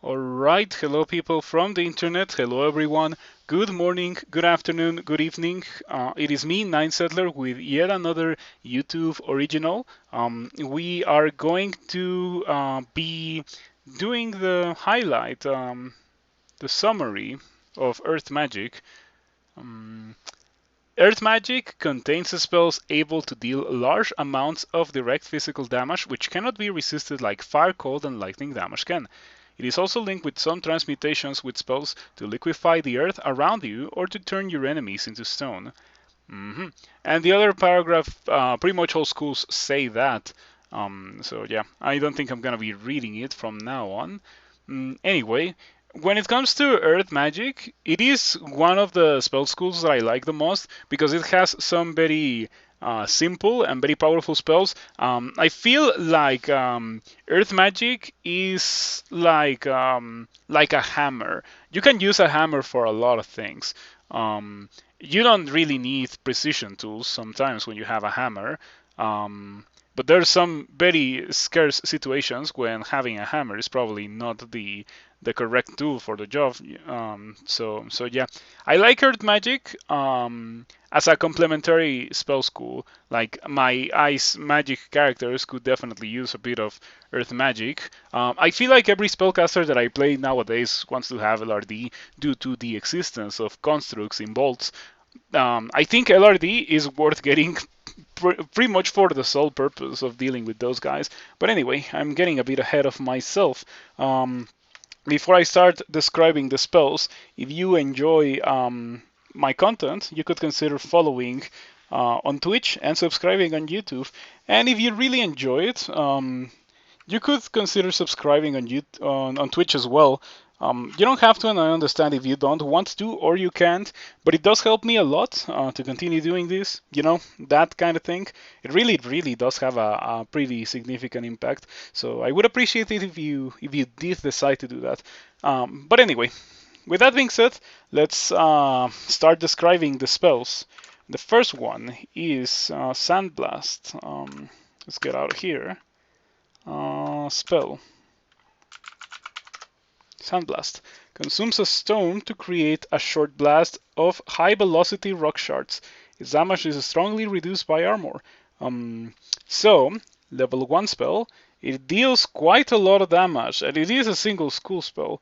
Alright, hello people from the internet, hello everyone, good morning, good afternoon, good evening. It is me, Nine Settler, with yet another YouTube original. We are going to be doing the highlight, the summary of Earth Magic. Um, Earth Magic contains spells able to deal large amounts of direct physical damage, which cannot be resisted like fire, cold, and lightning damage can. It is also linked with some transmutations with spells to liquefy the earth around you or to turn your enemies into stone. And the other paragraph, pretty much all schools say that. So yeah, I don't think I'm gonna be reading it from now on. Anyway, when it comes to Earth Magic, it is one of the spell schools that I like the most because it has some very simple and very powerful spells. I feel like Earth Magic is like a hammer. You can use a hammer for a lot of things. You don't really need precision tools sometimes when you have a hammer. But there's some very scarce situations when having a hammer is probably not the correct tool for the job. So yeah, I like Earth Magic as a complementary spell school. Like my Ice Magic characters could definitely use a bit of Earth Magic. I feel like every spellcaster that I play nowadays wants to have LRD due to the existence of constructs in bolts. I think LRD is worth getting pretty much for the sole purpose of dealing with those guys. But anyway, I'm getting a bit ahead of myself. Before I start describing the spells, if you enjoy my content, you could consider following on Twitch and subscribing on YouTube. And if you really enjoy it, you could consider subscribing on Twitch as well. You don't have to, and I understand if you don't want to or you can't, but it does help me a lot to continue doing this. You know, that kind of thing. It really does have a pretty significant impact. So I would appreciate it if you did decide to do that. But anyway, with that being said, let's start describing the spells. The first one is Sandblast. Let's get out of here. Spell. Sandblast. Consumes a stone to create a short blast of high velocity rock shards. Its damage is strongly reduced by armor. So, level 1 spell. It deals quite a lot of damage, and it is a single school spell.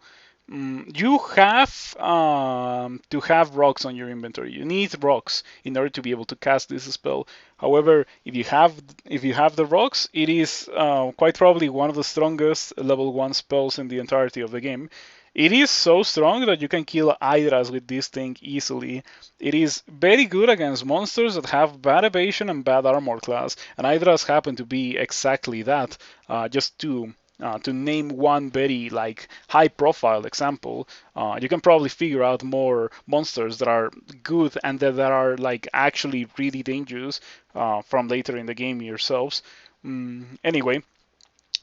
You have to have rocks on your inventory. You need rocks in order to be able to cast this spell. However, if you have the rocks, it is quite probably one of the strongest level 1 spells in the entirety of the game. It is so strong that you can kill Hydras with this thing easily. It is very good against monsters that have bad evasion and bad armor class, and Hydras happen to be exactly that. Just to name one very like high profile example, you can probably figure out more monsters that are good and that are like actually really dangerous from later in the game yourselves. Anyway,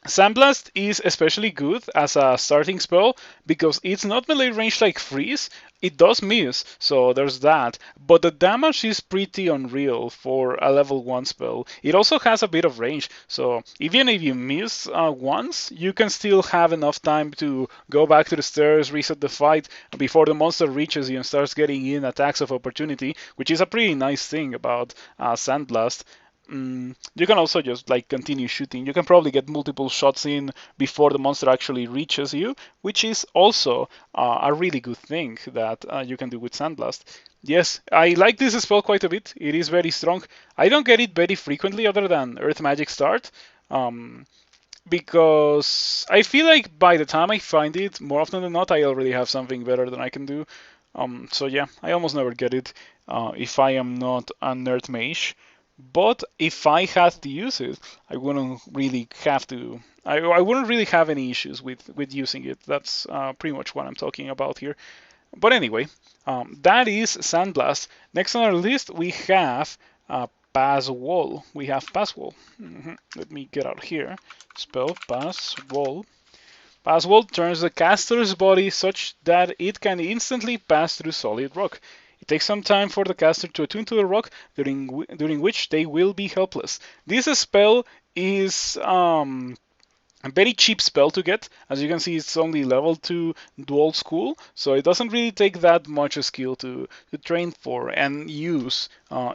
Sandblast is especially good as a starting spell because it's not melee range like Freeze. It does miss, so there's that, but the damage is pretty unreal for a level 1 spell. It also has a bit of range, so even if you miss once, you can still have enough time to go back to the stairs, reset the fight before the monster reaches you and starts getting in attacks of opportunity, which is a pretty nice thing about Sandblast. You can also just like continue shooting. You can probably get multiple shots in before the monster actually reaches you, which is also a really good thing that you can do with Sandblast. Yes, I like this spell quite a bit. It is very strong. I don't get it very frequently other than Earth Magic Start. Because I feel like by the time I find it, more often than not, I already have something better than I can do. So yeah, I almost never get it if I am not a nerd mage. But if I had to use it, I wouldn't really have to. I wouldn't really have any issues with using it. That's pretty much what I'm talking about here. But anyway, that is Sandblast. Next on our list, we have Passwall. We have Passwall. Let me get out here. Spell Passwall. Passwall turns the caster's body such that it can instantly pass through solid rock. It takes some time for the caster to attune to the rock, during which they will be helpless. This spell is a very cheap spell to get. As you can see, it's only level 2 dual school, so it doesn't really take that much skill to train for and use,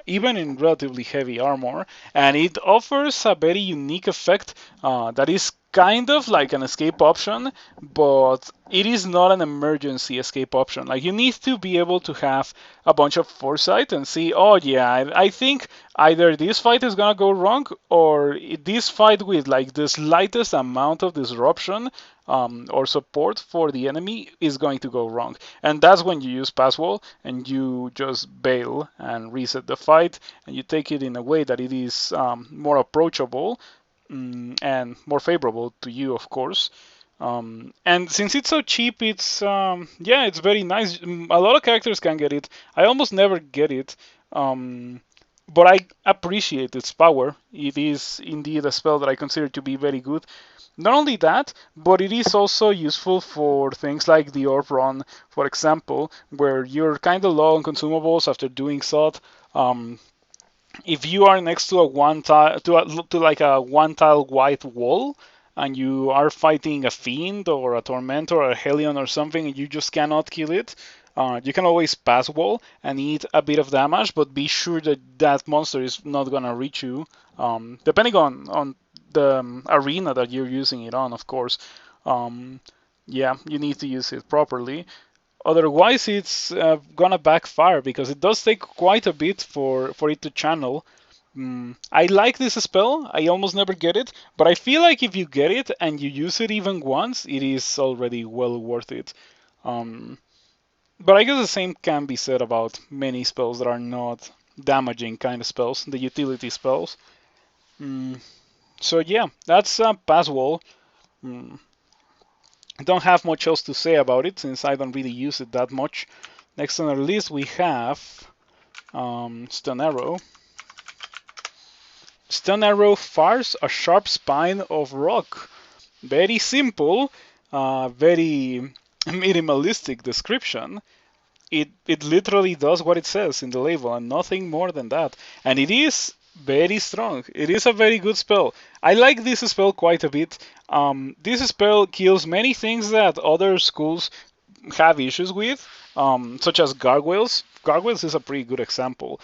even in relatively heavy armor. And it offers a very unique effect that is kind of like an escape option, but it is not an emergency escape option. Like, you need to be able to have a bunch of foresight and see, oh yeah, I think either this fight is gonna go wrong, or this fight with like the slightest amount of disruption or support for the enemy is going to go wrong. And that's when you use Passwall and you just bail and reset the fight, and you take it in a way that it is more approachable and more favorable to you, of course. And since it's so cheap, it's yeah, it's very nice. A lot of characters can get it. I almost never get it, but I appreciate its power. It is indeed a spell that I consider to be very good. Not only that, but it is also useful for things like the Orb Run, for example, where you're kind of low on consumables after doing SOT. If you are next to a one tile to like a one tile white wall, and you are fighting a fiend or a tormentor or a hellion or something, and you just cannot kill it, you can always pass wall and eat a bit of damage, but be sure that that monster is not gonna reach you, depending on the arena that you're using it on, of course. Yeah, you need to use it properly. Otherwise, it's gonna backfire because it does take quite a bit for it to channel. I like this spell. I almost never get it, but I feel like if you get it and you use it even once, it is already well worth it. Um, but I guess the same can be said about many spells that are not damaging kind of spells, the utility spells. Mm, so yeah, that's Passwall. Mm, I don't have much else to say about it since I don't really use it that much. Next on our list we have Stun Arrow. Stun Arrow fires a sharp spine of rock. Very simple, very minimalistic description. It literally does what it says in the label and nothing more than that. And it is very strong. It is a very good spell. I like this spell quite a bit. This spell kills many things that other schools have issues with, such as gargoyles. Gargoyles is a pretty good example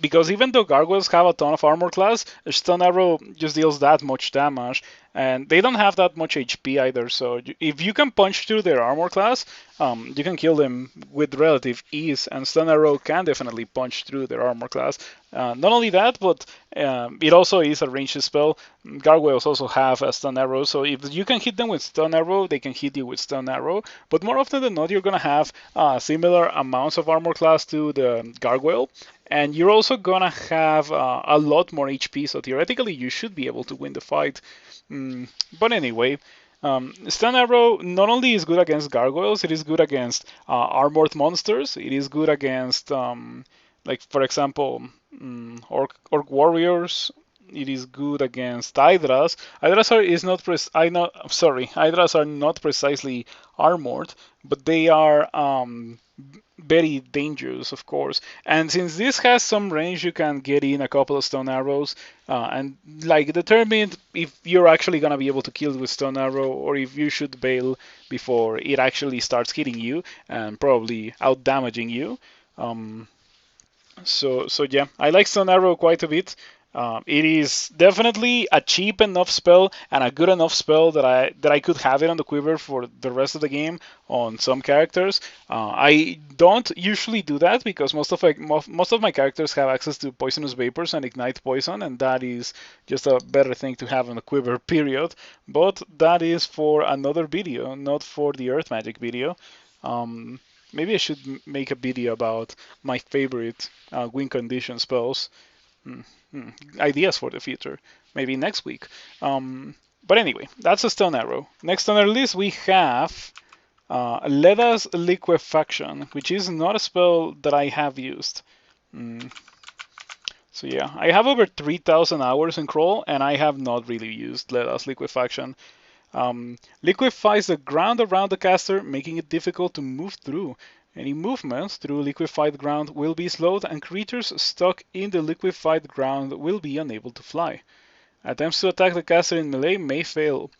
because even though gargoyles have a ton of armor class, stun arrow just deals that much damage, and they don't have that much HP either. So if you can punch through their armor class, you can kill them with relative ease, and stun arrow can definitely punch through their armor class. Not only that, but it also is a ranged spell. Gargoyles also have a stun arrow, so if you can hit them with stun arrow, they can hit you with stun arrow. But more often than not, you're gonna have similar amounts of armor class to the gargoyle, and you're also gonna have a lot more HP. So theoretically, you should be able to win the fight. But anyway, Stun Arrow not only is good against gargoyles, it is good against armored monsters. It is good against, like for example, orc warriors. It is good against hydras. Hydras are is not hydras are not precisely armored, but they are very dangerous, of course. And since this has some range, you can get in a couple of stone arrows and like determine if you're actually gonna be able to kill it with stone arrow or if you should bail before it actually starts hitting you and probably out damaging you. So yeah, I like Stone Arrow quite a bit. It is definitely a cheap enough spell and a good enough spell that I could have it on the quiver for the rest of the game on some characters. I don't usually do that because most of my characters have access to poisonous vapors and ignite poison, and that is just a better thing to have on the quiver. Period. But that is for another video, not for the Earth Magic video. Maybe I should make a video about my favorite win condition spells. Ideas for the future. Maybe next week. But anyway, that's a Stone Arrow. Next on our list we have Leda's Liquefaction, which is not a spell that I have used. So yeah, I have over 3,000 hours in Crawl, and I have not really used Leda's Liquefaction. Liquefies the ground around the caster, making it difficult to move through. Any movement through liquefied ground will be slowed, and creatures stuck in the liquefied ground will be unable to fly. Attempts to attack the caster in melee may fail.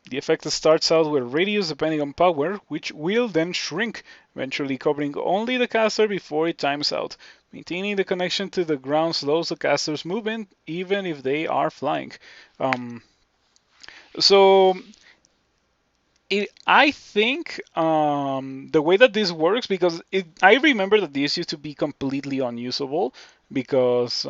The effect starts out with radius depending on power, which will then shrink, eventually covering only the caster before it times out. Maintaining the connection to the ground slows the caster's movement, even if they are flying. Um, so I think the way that this works, because I remember that this used to be completely unusable because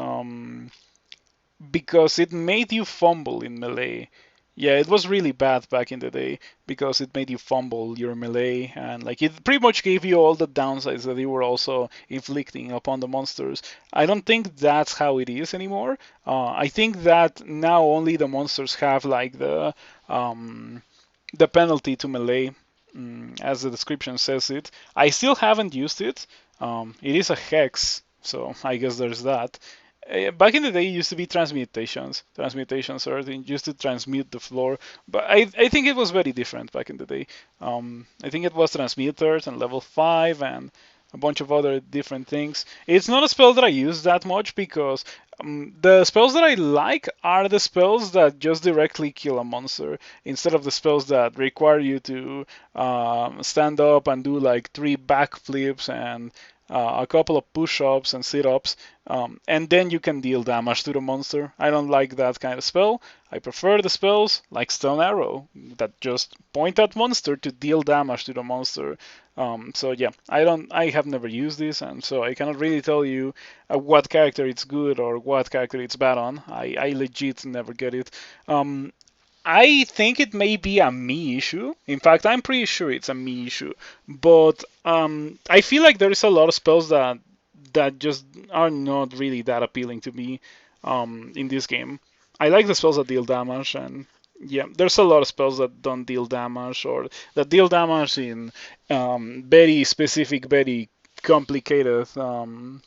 it made you fumble in melee. Yeah, it was really bad back in the day because it made you fumble your melee and like it pretty much gave you all the downsides that you were also inflicting upon the monsters. I don't think that's how it is anymore. I think that now only the monsters have like the penalty to melee, as the description says it. I still haven't used it. It is a hex, so I guess there's that. Back in the day, it used to be transmutations. Transmutations are used to transmute the floor, but I think it was very different back in the day. I think it was transmuters and level 5 and a bunch of other different things. It's not a spell that I use that much because the spells that I like are the spells that just directly kill a monster instead of the spells that require you to stand up and do like 3 backflips and a couple of push-ups and sit-ups, and then you can deal damage to the monster. I don't like that kind of spell. I prefer the spells like Stone Arrow that just point at monster to deal damage to the monster. So yeah, I have never used this, and so I cannot really tell you what character it's good or what character it's bad on. I legit never get it. I think it may be a me issue. In fact, I'm pretty sure it's a me issue. But I feel like there is a lot of spells that just are not really that appealing to me in this game. I like the spells that deal damage, and yeah, there's a lot of spells that don't deal damage or that deal damage in very specific, very complicated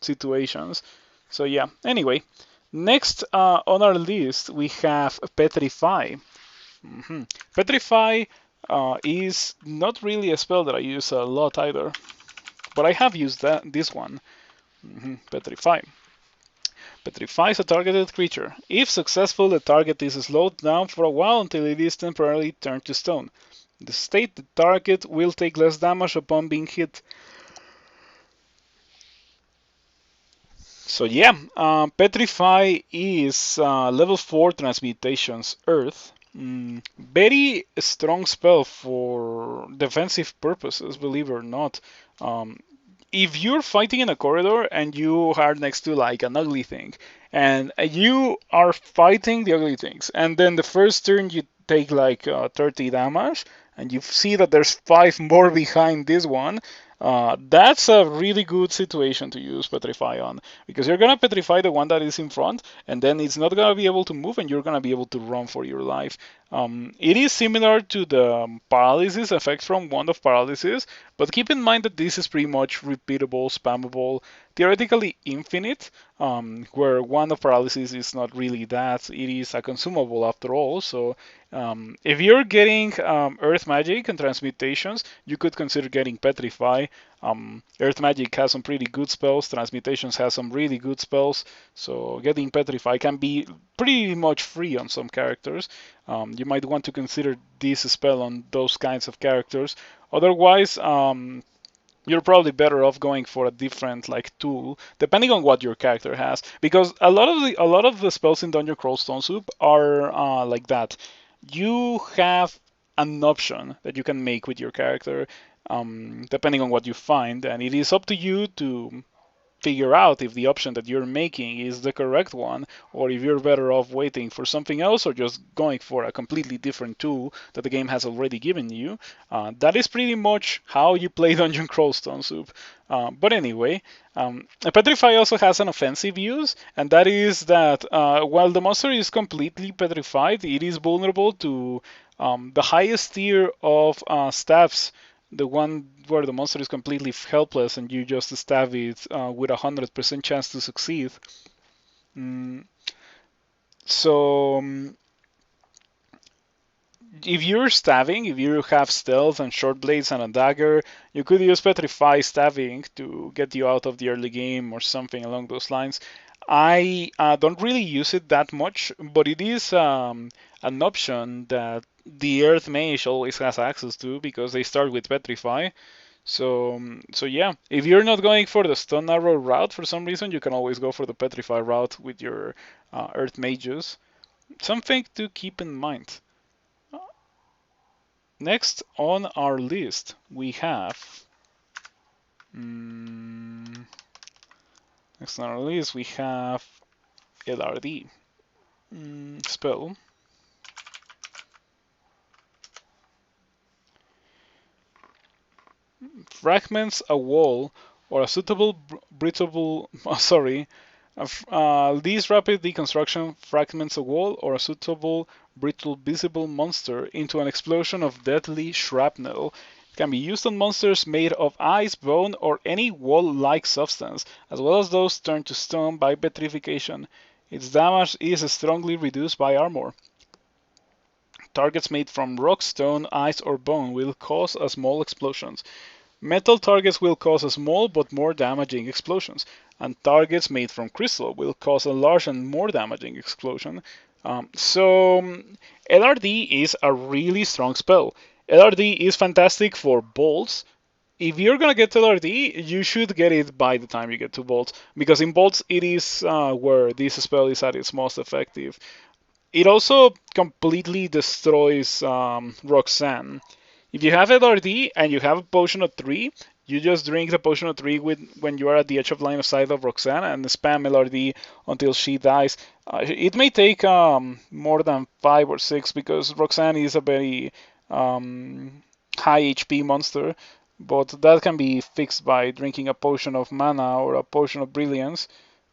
situations. So yeah. Anyway, next on our list we have Petrify. Petrify is not really a spell that I use a lot either, but I have used this one. Petrify. Petrify is a targeted creature. If successful, the target is slowed down for a while until it is temporarily turned to stone. In the state, the target will take less damage upon being hit. So yeah, Petrify is level 4 transmutations Earth. Very strong spell for defensive purposes, believe it or not. If you're fighting in a corridor and you are next to like an ugly thing, and you are fighting the ugly things, and then the first turn you take like 30 damage, and you see that there's 5 more behind this one, that's a really good situation to use Petrify on, because you're gonna petrify the one that is in front, and then it's not gonna be able to move, and you're gonna be able to run for your life. It is similar to the paralysis effect from Wand of Paralysis, but keep in mind that this is pretty much repeatable, spammable, theoretically infinite, where Wand of Paralysis is not really that. It is a consumable after all, so if you're getting Earth Magic and Transmutations, you could consider getting Petrify. Earth Magic has some pretty good spells, Transmutations has some really good spells, so getting Petrify can be pretty much free on some characters. You might want to consider this spell on those kinds of characters. Otherwise, you're probably better off going for a different like tool, depending on what your character has, because a lot of the spells in Dungeon Crawl Stone Soup are like that. You have an option that you can make with your character, depending on what you find, and it is up to you to figure out if the option that you're making is the correct one, or if you're better off waiting for something else, or just going for a completely different tool that the game has already given you. That is pretty much how you play Dungeon Crawl Stone Soup. But anyway, Petrify also has an offensive use, and that is that while the monster is completely petrified, it is vulnerable to the highest tier of stabs, the one where the monster is completely helpless and you just stab it with 100% chance to succeed. So if you're stabbing, if you have stealth and short blades and a dagger, you could use Petrify stabbing to get you out of the early game or something along those lines. I don't really use it that much, but it is an option that the Earth Mage always has access to because they start with Petrify. So yeah, if you're not going for the Stone Arrow route for some reason, you can always go for the Petrify route with your Earth Mages. Something to keep in mind. Next on our list, we have. Mm, Next on our list, we have LRD spell. Fragments a wall or a suitable breachable. Sorry. These rapid deconstruction fragments a wall or a suitable brittle visible monster into an explosion of deadly shrapnel. It can be used on monsters made of ice, bone, or any wall-like substance, as well as those turned to stone by petrification. Its damage is strongly reduced by armor. Targets made from rock, stone, ice, or bone will cause a small explosions. Metal targets will cause a small but more damaging explosions, and targets made from crystal will cause a large and more damaging explosion. LRD is a really strong spell. LRD is fantastic for bolts. If you're gonna get LRD, you should get it by the time you get to bolts, because in bolts it is where this spell is at its most effective. It also completely destroys Roxanne. If you have LRD and you have a potion of 3, you just drink the potion of 3 when you are at the edge of line of sight of Roxanne and spam LRD until she dies. It may take more than 5 or 6 because Roxanne is a very high HP monster, but that can be fixed by drinking a potion of mana or a potion of brilliance.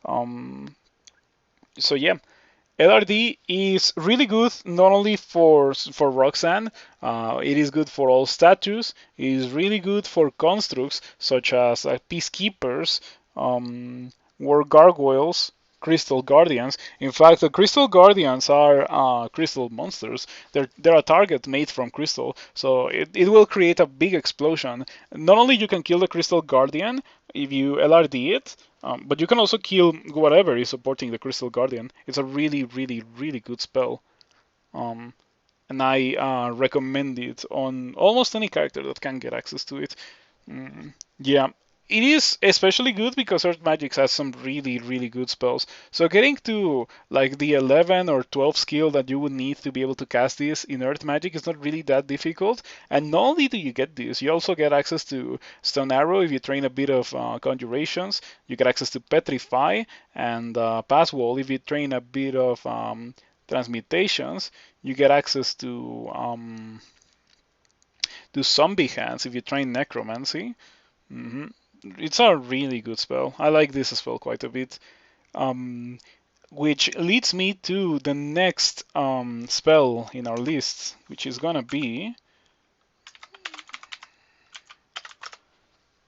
Um, so yeah, LRD is really good not only for Roxanne, it is good for all statues. It is really good for constructs such as peacekeepers, war gargoyles, crystal guardians. In fact, the crystal guardians are crystal monsters. They're a target made from crystal, so it will create a big explosion. Not only you can kill the crystal guardian if you LRD it, but you can also kill whatever is supporting the Crystal Guardian. It's a really, really, really good spell. Um, and I recommend it on almost any character that can get access to it. Yeah, it is especially good because Earth Magic has some really, really good spells. So getting to like the 11 or 12 skill that you would need to be able to cast this in Earth Magic is not really that difficult. And not only do you get this, you also get access to Stone Arrow if you train a bit of conjurations. You get access to Petrify and Passwall if you train a bit of transmutations. You get access to Zombie Hands if you train Necromancy. hmm It's a really good spell. I like this spell quite a bit. Um, which leads me to the next spell in our list, which is gonna be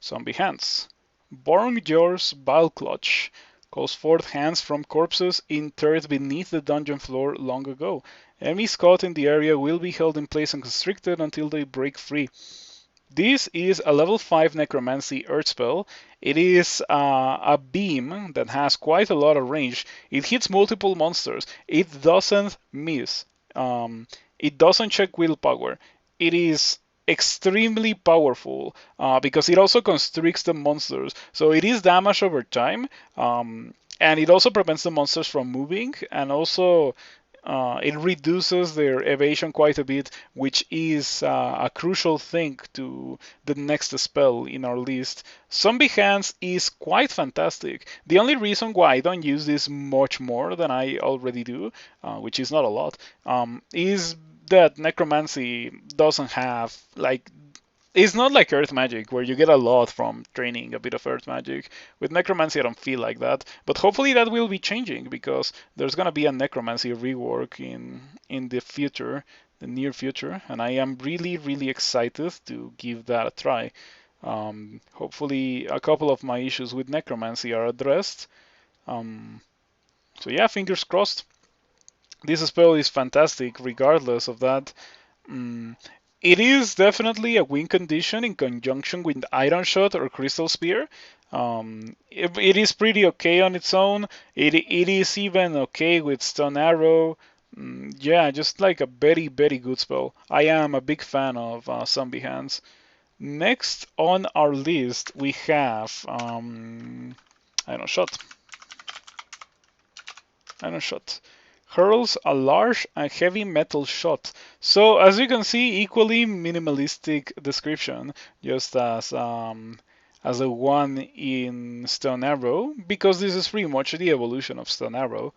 Zombie Hands. Borngjor's Bile Clutch calls forth hands from corpses interred beneath the dungeon floor long ago. Enemies caught in the area will be held in place and constricted until they break free. This is a level 5 Necromancy Earth spell. It is a beam that has quite a lot of range. It hits multiple monsters. It doesn't miss. It doesn't check willpower. It is extremely powerful because it also constricts the monsters. So it is damage over time. And it also prevents the monsters from moving, and also it reduces their evasion quite a bit, which is a crucial thing to the next spell in our list. Zombie Hands is quite fantastic. The only reason why I don't use this much more than I already do, which is not a lot, is that Necromancy doesn't have like it's not like Earth Magic where you get a lot from training a bit of Earth Magic. With Necromancy, I don't feel like that, but hopefully that will be changing because there's gonna be a Necromancy rework in the future, the near future, and I am really really excited to give that a try. Hopefully, a couple of my issues with Necromancy are addressed. Um, so yeah, fingers crossed. This spell is fantastic, regardless of that. Mm, it is definitely a win condition in conjunction with Iron Shot or Crystal Spear. It is pretty okay on its own. It is even okay with Stone Arrow. Yeah, just like a very, very good spell. I am a big fan of Zombie Hands. Next on our list, we have I don't know, shot. I don't know, shot. Hurls a large and heavy metal shot. So as you can see, equally minimalistic description, just as the one in Stone Arrow, because this is pretty much the evolution of Stone Arrow.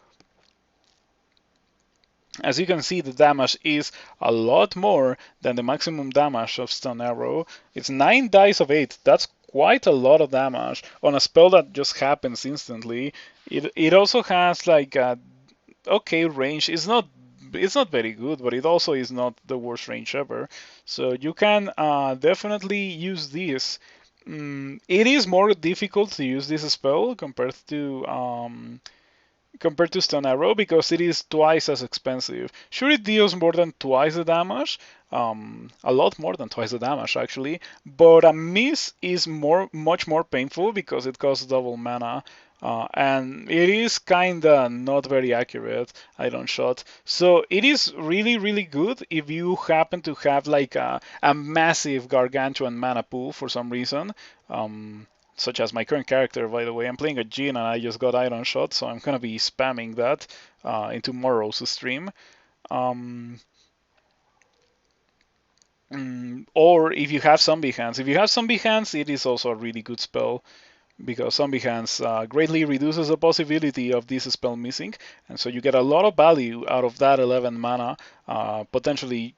As you can see, the damage is a lot more than the maximum damage of Stone Arrow. It's 9 dice of 8. That's quite a lot of damage on a spell that just happens instantly. It also has like a okay range. It's not very good, but it also is not the worst range ever. So you can definitely use this. It is more difficult to use this spell compared to Stone Arrow because it is twice as expensive. Sure, it deals more than twice the damage, a lot more than twice the damage actually, but a miss is much more painful because it costs double mana. And it is kinda not very accurate, I don't shot. So it is really, really good if you happen to have like a massive gargantuan mana pool for some reason. Such as my current character, by the way. I'm playing a Jhin and I just got Iron Shot, so I'm gonna be spamming that in tomorrow's stream. Um, or if you have Zombie Hands. If you have Zombie Hands, it is also a really good spell because Zombie Hands greatly reduces the possibility of this spell missing, and so you get a lot of value out of that 11 mana, potentially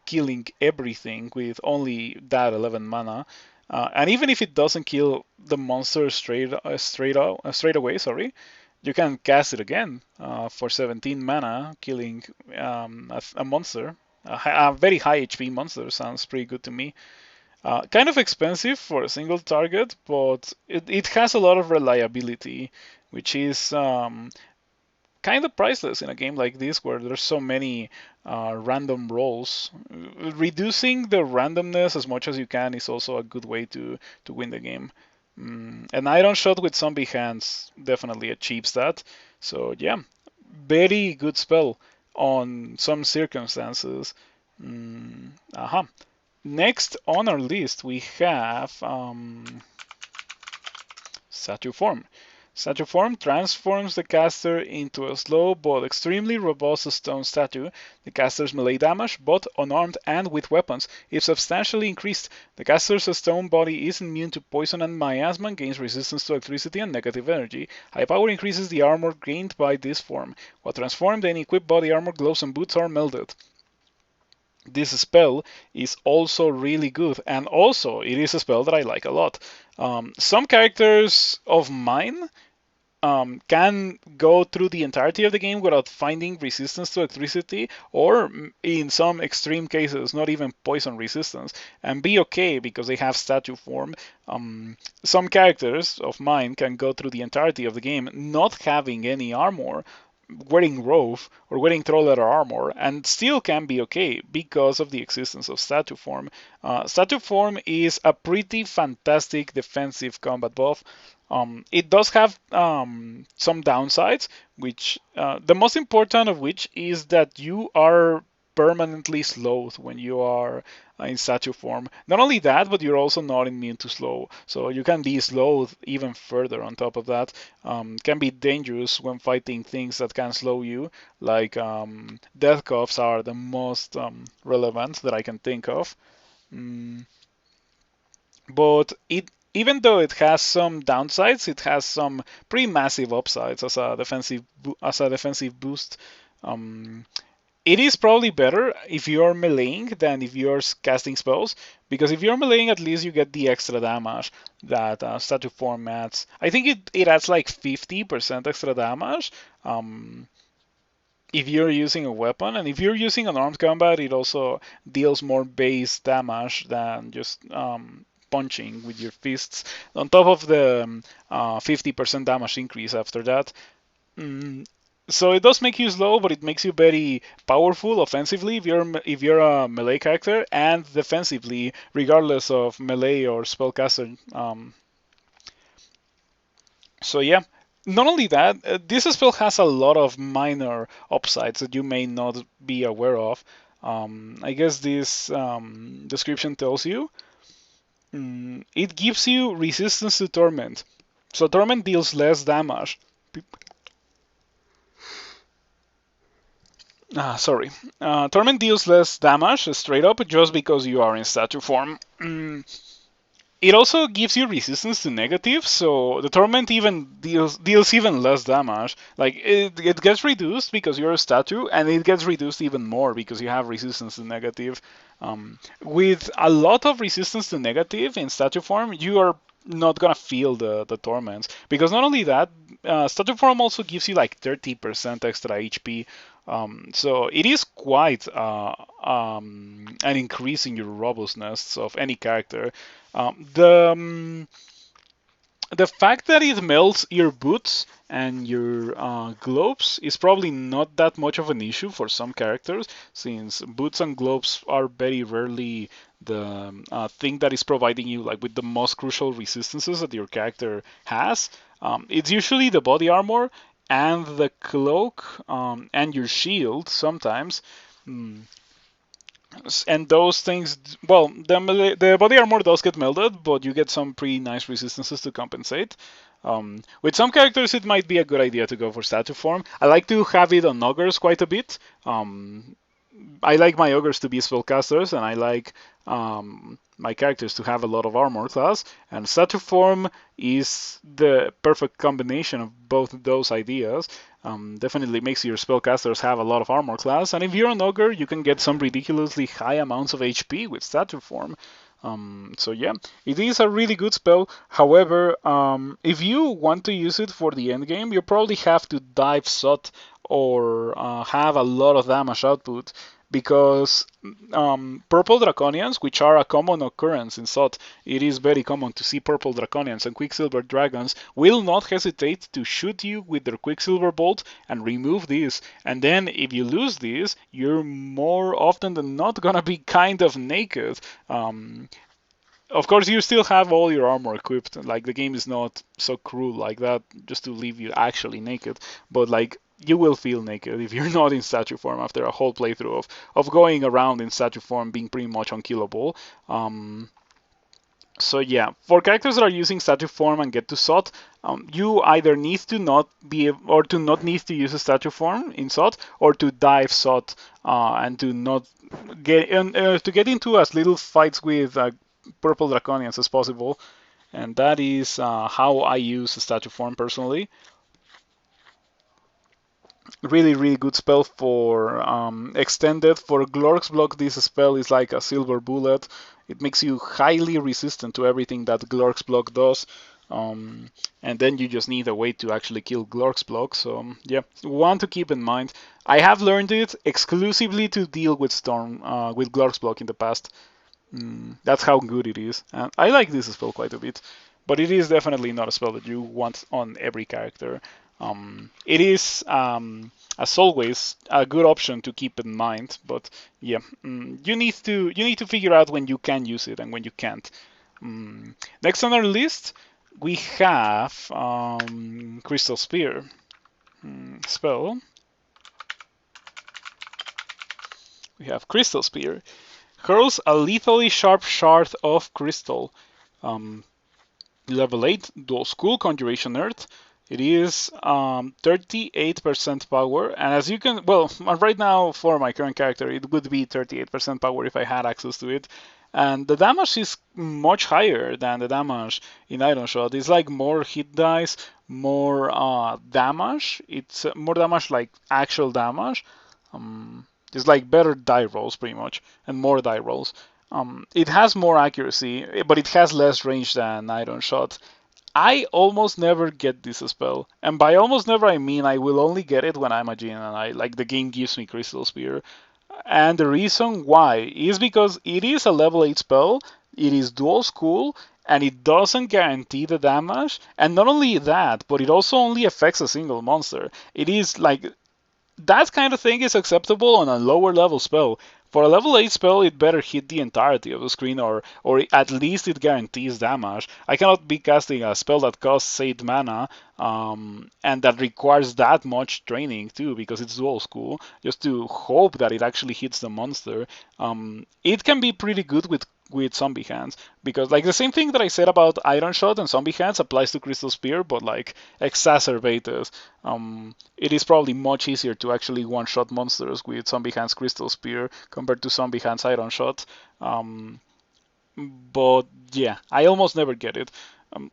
killing everything with only that 11 mana. And even if it doesn't kill the monster straight away, sorry, you can cast it again for 17 mana, killing a monster. A very high HP monster sounds pretty good to me. Kind of expensive for a single target, but it has a lot of reliability, which is kind of priceless in a game like this where there's so many random rolls. Reducing the randomness as much as you can is also a good way to win the game. And Iron Shot with Zombie Hands definitely achieves that. So yeah, very good spell on some circumstances. Aha. Next on our list we have Statue Form. Statue Form transforms the caster into a slow but extremely robust stone statue. The caster's melee damage, both unarmed and with weapons, is substantially increased. The caster's stone body is immune to poison and miasma and gains resistance to electricity and negative energy. High power increases the armor gained by this form. While transformed, any equipped body armor, gloves, and boots are melted. This spell is also really good, and also it is a spell that I like a lot. Some characters of mine can go through the entirety of the game without finding resistance to electricity, or in some extreme cases, not even poison resistance, and be okay because they have statue form. Some characters of mine can go through the entirety of the game not having any armor, wearing robe or wearing troll leather armor, and still can be okay because of the existence of statue form. Statue form is a pretty fantastic defensive combat buff. It does have some downsides, which the most important of which is that you are permanently slowed when you are in statue form. Not only that, but you're also not immune to slow, so you can be slowed even further. On top of that, can be dangerous when fighting things that can slow you, like death cuffs are the most relevant that I can think of. Mm, but even though it has some downsides, it has some pretty massive upsides as a defensive boost. Um, it is probably better if you're meleeing than if you're casting spells, because if you're meleeing, at least you get the extra damage that statue form adds. I think it adds like 50% extra damage if you're using a weapon, and if you're using an armed combat, it also deals more base damage than just punching with your fists. On top of the 50% damage increase after that. Mm, so it does make you slow, but it makes you very powerful offensively if you're a melee character, and defensively, regardless of melee or spellcaster So yeah, not only that, this spell has a lot of minor upsides that you may not be aware of. I guess this description tells you it gives you resistance to torment. So torment deals less damage. Sorry. Torment deals less damage straight up just because you are in statue form. It also gives you resistance to negatives, so the torment even deals even less damage. Like it gets reduced because you're a statue, and it gets reduced even more because you have resistance to negative. With a lot of resistance to negative in statue form, you are not gonna feel the torments because not only that, statue form also gives you like 30% extra HP. So it is quite an increase in your robustness of any character. Um, the um, the fact that it melts your boots and your gloves is probably not that much of an issue for some characters, since boots and gloves are very rarely the thing that is providing you like with the most crucial resistances that your character has. It's usually the body armor and the cloak and your shield sometimes. Mm, and those things, well, the body armor does get melted, but you get some pretty nice resistances to compensate. With some characters, it might be a good idea to go for statue form. I like to have it on ogres quite a bit. I like my ogres to be spellcasters, and I like my characters to have a lot of armor class. And statue form is the perfect combination of both those ideas. Definitely makes your spellcasters have a lot of armor class, and if you're an ogre, you can get some ridiculously high amounts of HP with statue form. So yeah, it is a really good spell. However, if you want to use it for the end game, you probably have to dive SOT or have a lot of damage output because purple draconians, which are a common occurrence in SOT, it is very common to see purple draconians and quicksilver dragons will not hesitate to shoot you with their quicksilver bolt and remove this. And then if you lose this, you're more often than not gonna be kind of naked. Of course, you still have all your armor equipped. Like the game is not so cruel like that, just to leave you actually naked. But like you will feel naked if you're not in statue form after a whole playthrough of going around in statue form, being pretty much unkillable. So yeah, for characters that are using statue form and get to SOT, you either need to not be or to not need to use a statue form in SOT, or to dive SOT and to not to get into as little fights with purple draconians as possible. And that is how I use a statue form personally. Really, really good spell for extended. For Glork's block, this spell is like a silver bullet. It makes you highly resistant to everything that Glork's block does. And then you just need a way to actually kill Glork's block. So yeah, one to keep in mind. I have learned it exclusively to deal with Storm, with Glork's block in the past. That's how good it is. And I like this spell quite a bit, but it is definitely not a spell that you want on every character. It is, as always, a good option to keep in mind. But yeah, you need to figure out when you can use it and when you can't. Next on our list, we have Crystal Spear spell. We have Crystal Spear. Hurls a lethally sharp shard of crystal. Um, Level 8, dual school, Conjuration Earth. It is 38% power, and as you can, well, right now for my current character, it would be 38% power if I had access to it. And the damage is much higher than the damage in Iron Shot. It's like more hit dice, more damage. It's more damage like actual damage. It's like better die rolls pretty much, and more die rolls. It has more accuracy, but it has less range than Iron Shot. I almost never get this spell, and by almost never I mean I will only get it when I'm a Jin and I like the game gives me Crystal Spear. And the reason why is because it is a level 8 spell, it is dual school, and it doesn't guarantee the damage. And not only that, but it also only affects a single monster. It is like that kind of thing is acceptable on a lower level spell. For a level 8 spell, it better hit the entirety of the screen, or at least it guarantees damage. I cannot be casting a spell that costs 8 mana and that requires that much training too, because it's dual school, just to hope that it actually hits the monster. It can be pretty good with zombie hands, because like the same thing that I said about Iron Shot and zombie hands applies to Crystal Spear, but like exacerbated. It is probably much easier to actually one-shot monsters with zombie hands Crystal Spear compared to zombie hands Iron Shot. Um, but yeah, I almost never get it.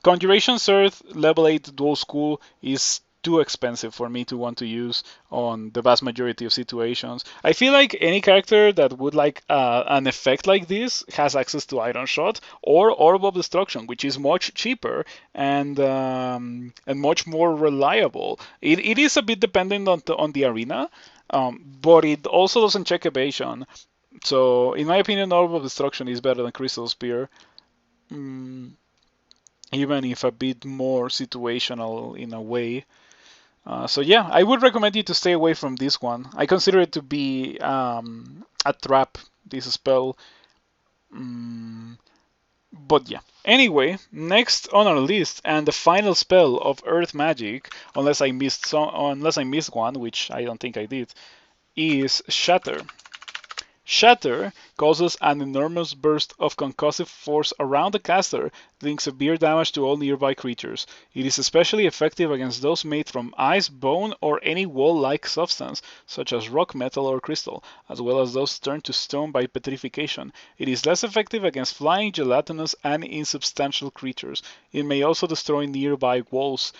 Conjuration Surge level 8 dual school is too expensive for me to want to use on the vast majority of situations. I feel like any character that would like an effect like this has access to Iron Shot or Orb of Destruction, which is much cheaper and much more reliable. It is a bit dependent on the arena, but it also doesn't check evasion. So, in my opinion, Orb of Destruction is better than Crystal Spear, mm, even if a bit more situational in a way. So yeah, I would recommend you to stay away from this one. I consider it to be a trap, this spell. Mm, but yeah. Anyway, next on our list and the final spell of Earth Magic, unless I missed one, which I don't think I did, is Shatter. Shatter causes an enormous burst of concussive force around the caster, dealing severe damage to all nearby creatures. It is especially effective against those made from ice, bone, or any wall-like substance, such as rock, metal, or crystal, as well as those turned to stone by petrification. It is less effective against flying, gelatinous, and insubstantial creatures. It may also destroy nearby walls.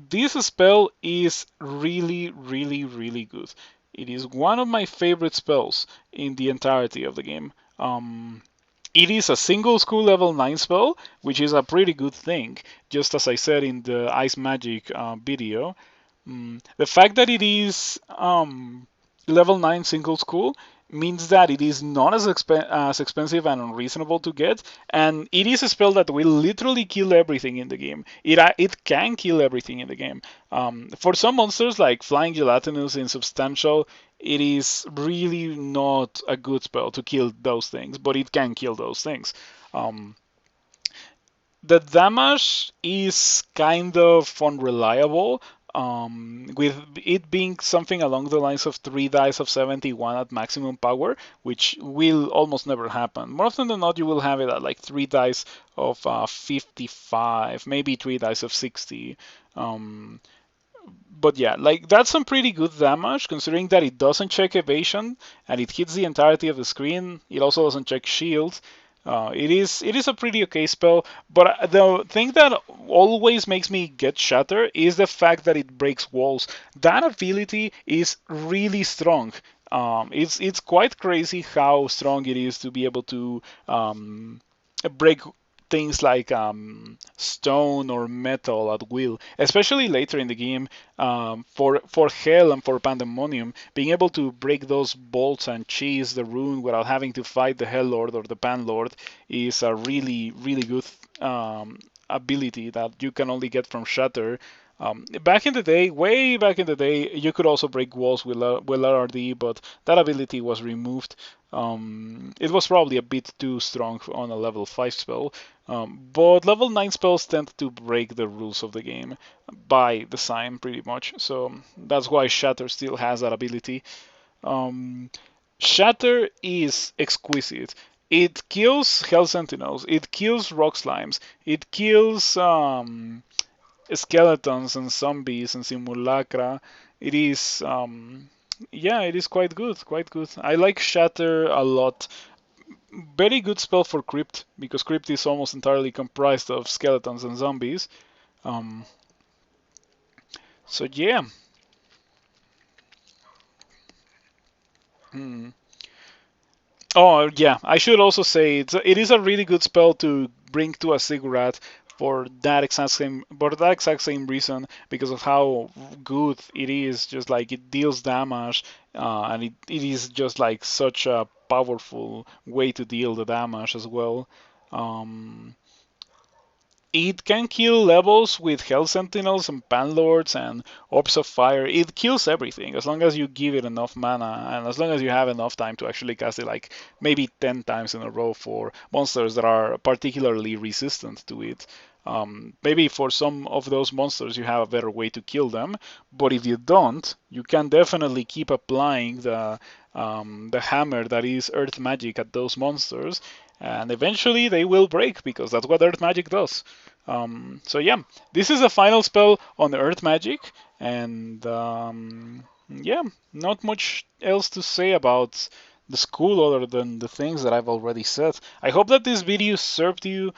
This spell is really, really, really good. It is one of my favorite spells in the entirety of the game. It is a single school level 9 spell, which is a pretty good thing, just as I said in the Ice Magic video. The fact that it is level 9 single school means that it is not as expensive and unreasonable to get, and it is a spell that will literally kill everything in the game. It can kill everything in the game. For some monsters like Flying Gelatinous, Insubstantial, it is really not a good spell to kill those things, but it can kill those things. Um, the damage is kind of unreliable, with it being something along the lines of 3 dice of 71 at maximum power, which will almost never happen. More often than not, you will have it at like 3 dice of 55, maybe 3 dice of 60. But yeah, like that's some pretty good damage considering that it doesn't check evasion and it hits the entirety of the screen. It also doesn't check shield. It is a pretty okay spell, but the thing that always makes me get Shatter is the fact that it breaks walls. That ability is really strong. It's quite crazy how strong it is to be able to break things like stone or metal at will, especially later in the game. For Hell and for Pandemonium, being able to break those bolts and cheese the rune without having to fight the Hell Lord or the Pan Lord is a really, really good ability that you can only get from Shatter. Back in the day, way back in the day, you could also break walls with RRD, but that ability was removed. It was probably a bit too strong on a level 5 spell, but level 9 spells tend to break the rules of the game by design, pretty much. So that's why Shatter still has that ability. Um, Shatter is exquisite. It kills Hell Sentinels, it kills Rock Slimes, it kills skeletons and zombies and simulacra. It is, yeah, it is quite good, quite good. I like Shatter a lot. Very good spell for Crypt because Crypt is almost entirely comprised of skeletons and zombies. Um, so yeah. Hmm. Oh yeah, I should also say it is a really good spell to bring to a Ziggurat for that exact same reason, because of how good it is. Just like it deals damage, and it is just like such a powerful way to deal the damage as well. Um, It can kill levels with Hell Sentinels and Panlords and Orbs of Fire. It kills everything as long as you give it enough mana and as long as you have enough time to actually cast it, like maybe 10 times in a row for monsters that are particularly resistant to it. Maybe for some of those monsters you have a better way to kill them, but if you don't, you can definitely keep applying the hammer that is Earth Magic at those monsters, and eventually they will break because that's what Earth Magic does. So yeah, this is a final spell on Earth Magic, and yeah, not much else to say about the school other than the things that I've already said. I hope that this video served you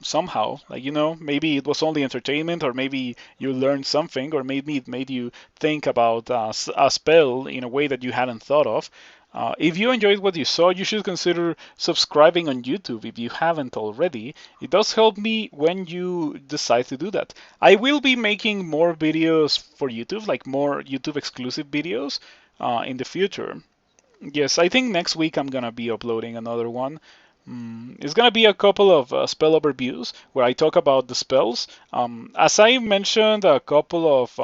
somehow. Like, maybe it was only entertainment, or maybe you learned something, or maybe it made you think about a spell in a way that you hadn't thought of. If you enjoyed what you saw, you should consider subscribing on YouTube if you haven't already. It does help me when you decide to do that. I will be making more videos for YouTube, like more YouTube exclusive videos in the future. Yes, I think next week I'm gonna be uploading another one. It's gonna be a couple of spell overviews where I talk about the spells. As I mentioned a couple of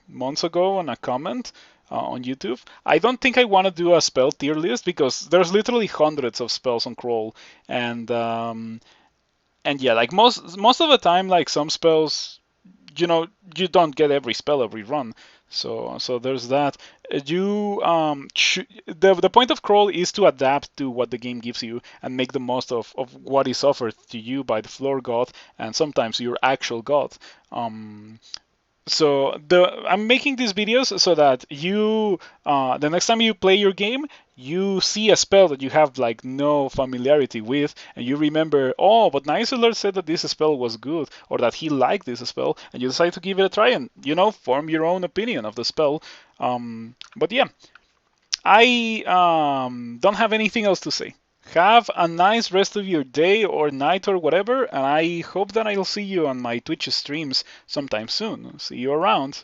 months ago on a comment on YouTube, I don't think I want to do a spell tier list because there's literally hundreds of spells on Crawl, and yeah, like most of the time, like some spells, you don't get every spell every run. So there's that. The point of Crawl is to adapt to what the game gives you and make the most of what is offered to you by the floor god and sometimes your actual god. So I'm making these videos so that the next time you play your game, you see a spell that you have like no familiarity with, and you remember, oh, but Nice Alert said that this spell was good, or that he liked this spell, and you decide to give it a try and form your own opinion of the spell. But yeah, I don't have anything else to say. Have a nice rest of your day or night or whatever, and I hope that I'll see you on my Twitch streams sometime soon. See you around.